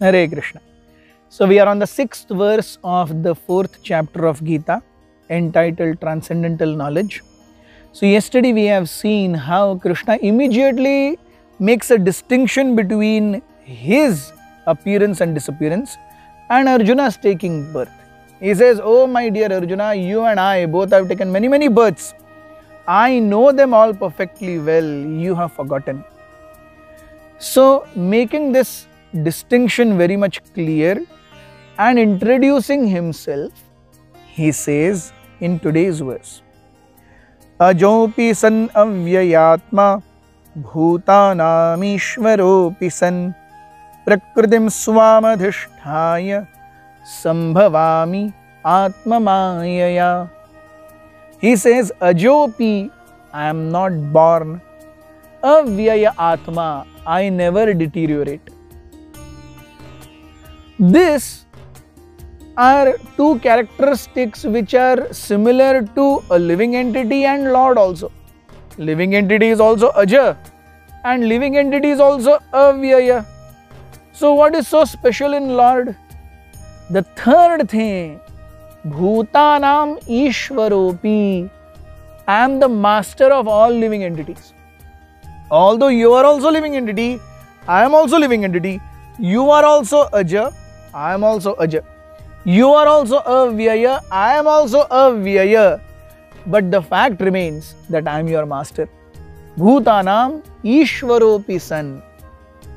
Hare Krishna. So we are on the 6th verse of the 4th chapter of Gita, entitled Transcendental Knowledge. So yesterday we have seen how Krishna immediately makes a distinction between his appearance and disappearance and Arjuna's taking birth. He says, "Oh my dear Arjuna, you and I both have taken many births. I know them all perfectly well. You have forgotten." So making this distinction very much clear and introducing himself, he says in today's verse, "Ajopi san avyayatma bhutanam ishvaropi san prakritim swamadhisthaya sambhavami atma mayaya." He says, "Ajopi, I am not born. Avyaya atma, I never deteriorate." These are two characteristics which are similar to a living entity and Lord also. Living entity is also Aja and living entity is also Avyaya. So what is so special in Lord? The third thing, Bhutanam Ishvaropi, I am the master of all living entities. Although you are also living entity, I am also living entity. You are also Aja, I am also Aja. You are also Avyaya, I am also Avyaya. But the fact remains that I am your master. Bhutanam Ishvaropi san.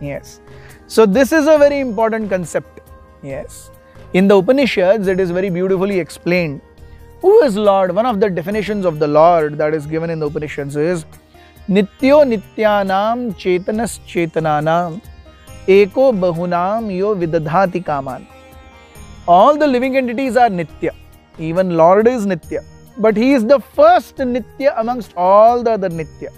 Yes. So this is a very important concept. Yes. In the Upanishads, it is very beautifully explained. Who is Lord? One of the definitions of the Lord that is given in the Upanishads is Nityo Nityanam Chetanas Chetananam Eko Bahunam Yo Vidadhati Kaman. All the living entities are Nitya. Even Lord is Nitya. But he is the first Nitya amongst all the other Nitya.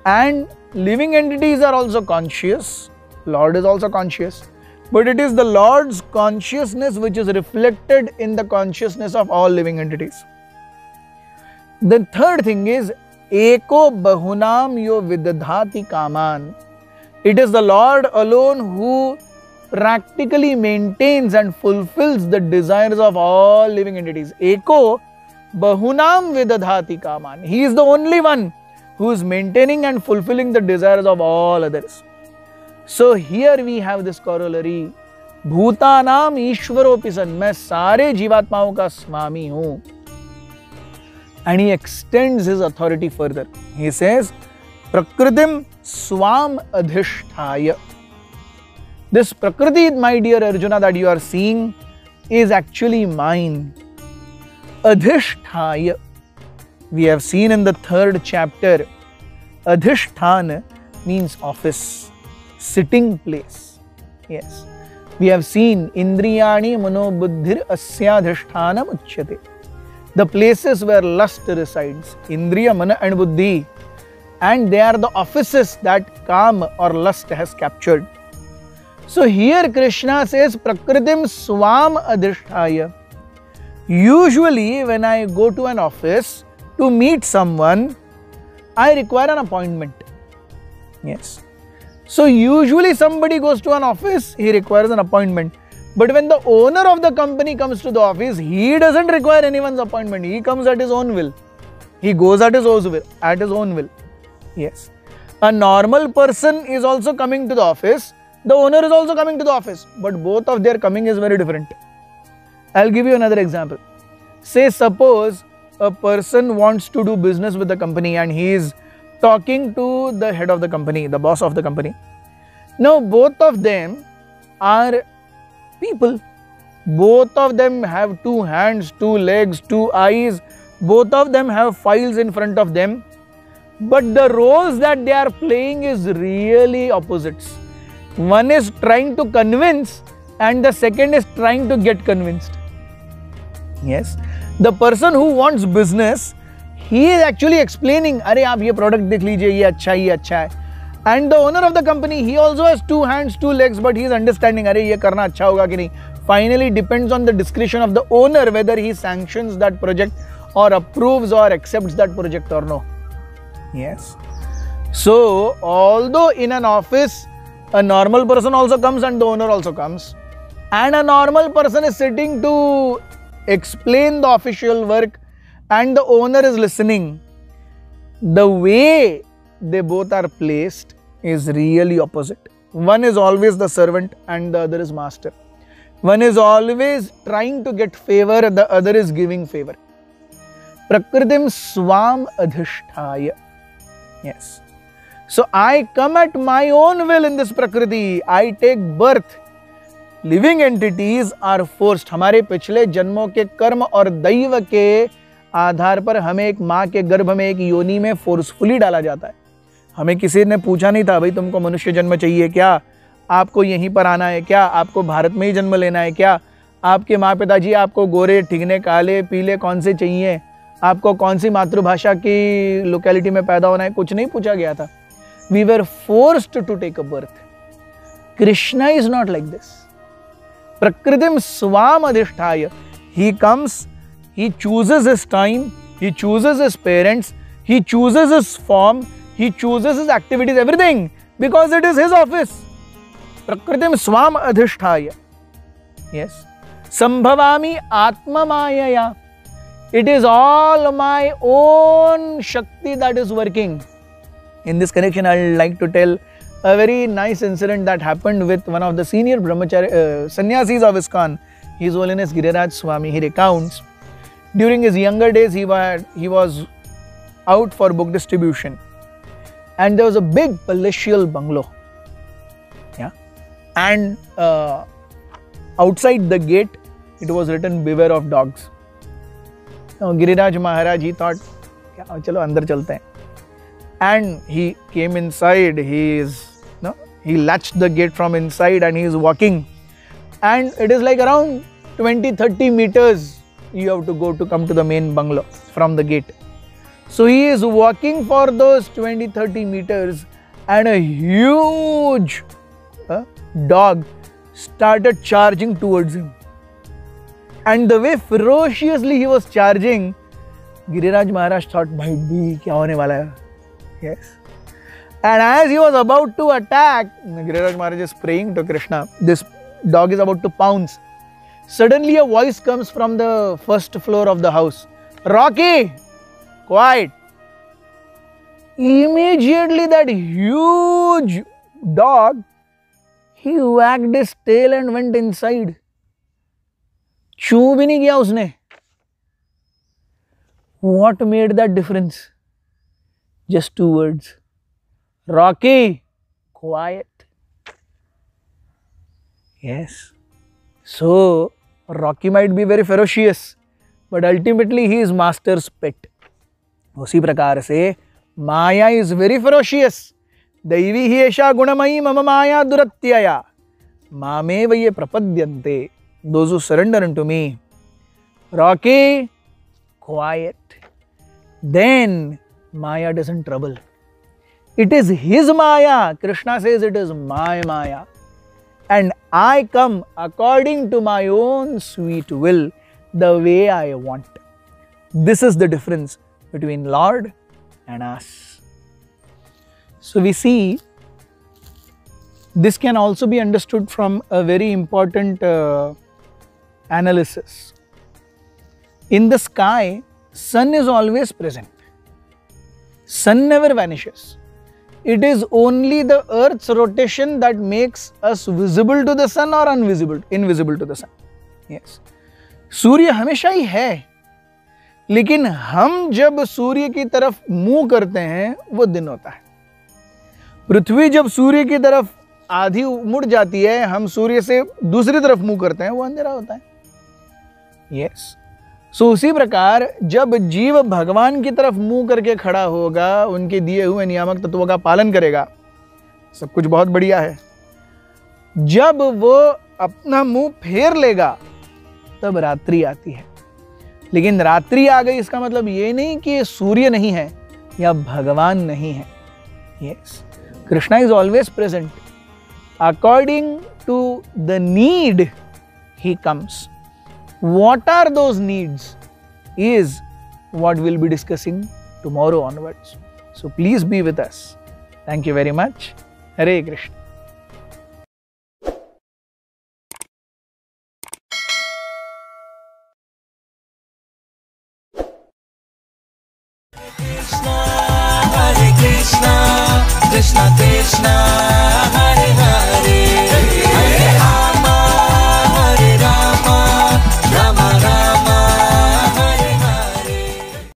And living entities are also conscious. Lord is also conscious. But it is the Lord's consciousness which is reflected in the consciousness of all living entities. The third thing is Eko Bahunam Yo Vidadhati Kaman. It is the Lord alone who practically maintains and fulfills the desires of all living entities. Eko Bahunam Vidadhati Kaman. He is the only one who is maintaining and fulfilling the desires of all others. So here we have this corollary. Bhutanam Ishvaropi san. मैं सारे जीवात्माओं का स्वामी हूँ. And he extends his authority further. He says, Prakritim swam adhishthaya. This Prakriti, my dear Arjuna, that you are seeing is actually mine. Adhishthaya. We have seen in the 3rd chapter, Adhisthana means office, sitting place. Yes. We have seen Indriyani Manobuddhir Asyadhisthana Uchyate. The places where lust resides, Indriya, Mana and Buddhi, and they are the offices that Kama or lust has captured. So here Krishna says, Prakritim Swam Adhisthaya. Usually when I go to an office to meet someone, I require an appointment. Yes. So usually somebody goes to an office, he requires an appointment. But when the owner of the company comes to the office, he doesn't require anyone's appointment. He comes at his own will. He goes at his own will. Yes. A normal person is also coming to the office. The owner is also coming to the office. But both of their coming is very different. I'll give you another example. Say suppose a person wants to do business with the company and he is talking to the head of the company, the boss of the company. Now both of them are people. Both of them have 2 hands, 2 legs, 2 eyes. Both of them have files in front of them. But the roles that they are playing is really opposites. One is trying to convince and the second is trying to get convinced. Yes. The person who wants business, he is actually explaining, "Arey, aap ye product dekh lijiye, ye acha hai." And the owner of the company, he also has 2 hands, 2 legs, but he is understanding, "Arey, ye karna acha hoga ki nahi." Finally, depends on the discretion of the owner whether he sanctions that project or approves or accepts that project or no. Yes. So, although in an office A normal person also comes and the owner also comes. And a normal person is sitting to explain the official work and the owner is listening. The way they both are placed is really opposite. One is always the servant and the other is master. One is always trying to get favor, the other is giving favor. Prakritim swam adhisthaya. Yes. So I come at my own will in this Prakriti. I take birth. Living entities are forced. हमारे पिछले जन्मों के कर्म और दैव के आधार पर हमें एक माँ के गर्भ में, एक योनि में फोर्सफुली डाला जाता है. हमें किसी ने पूछा नहीं था, भाई तुमको मनुष्य जन्म चाहिए क्या, आपको यहीं पर आना है क्या, आपको भारत में ही जन्म लेना है क्या, आपके माँ पिताजी आपको गोरे, ठिगने, काले, पीले कौन से चाहिए, आपको कौन सी मातृभाषा की लोकेलिटी में पैदा होना है, कुछ नहीं पूछा गया था. We were forced to take a birth. Krishna is not like this. Prakritim swam adhisthaya. He comes, he chooses his time, he chooses his parents, he chooses his form, he chooses his activities, everything, because it is his office. Prakritim swam adhisthaya. Yes. Sambhavami atma mayaya. It is all my own Shakti that is working. In this connection, I would like to tell a very nice incident that happened with one of the senior brahmachari sannyasis of ISKCON, His Holiness Giriraj Swami. He recounts, during his younger days, he was out for book distribution, and there was a big palatial bungalow. Yeah, and outside the gate, it was written, "Beware of dogs." Now, Giriraj Maharaj, he thought, "Chalo, andar chalte hain." And he came inside. He latched the gate from inside and he is walking. And it is like around 20-30 meters you have to go to come to the main bungalow from the gate. So he is walking for those 20-30 meters and a huge dog started charging towards him. And the way ferociously he was charging, Giriraj Maharaj thought, "Bhai, kya hone wala hai?" Yes. And as he was about to attack, Giriraj Maharaj is praying to Krishna. This dog is about to pounce. Suddenly a voice comes from the first floor of the house. "Rocky, quiet." Immediately that huge dog, he wagged his tail and went inside. छू भी नहीं किया उसने. What made that difference? Just 2 words. Rocky, quiet. Yes. So, Rocky might be very ferocious, but ultimately he is master's pet. उसी प्रकार से Maya is very ferocious. दैवी ही एषा गुणमयी मम माया दुरत्यया. मामेव ये प्रपद्यन्ते. Those who surrender unto me. Rocky, quiet. Then Maya doesn't trouble. It is his Maya. Krishna says it is my Maya. And I come according to my own sweet will, the way I want. This is the difference between Lord and us. So we see this can also be understood from a very important analysis. In the sky, sun is always present. Sun never vanishes. It is only the earth's rotation that makes us visible to the sun or invisible to the sun. Yes. सूर्य हमेशा ही है, लेकिन हम जब सूर्य की तरफ मुंह करते हैं वो दिन होता है. पृथ्वी जब सूर्य की तरफ आधी मुड़ जाती है, हम सूर्य से दूसरी तरफ मुंह करते हैं, वो अंधेरा होता है. यस. सो उसी प्रकार जब जीव भगवान की तरफ मुंह करके खड़ा होगा, उनके दिए हुए नियामक तत्वों का पालन करेगा, सब कुछ बहुत बढ़िया है. जब वो अपना मुंह फेर लेगा तब रात्रि आती है. लेकिन रात्रि आ गई इसका मतलब ये नहीं कि सूर्य नहीं है या भगवान नहीं है. Yes, Krishna is always present. According to the need he comes. What are those needs is what we'll be discussing tomorrow onwards. So please be with us. Thank you very much. Hare Krishna. Krishna Krishna Krishna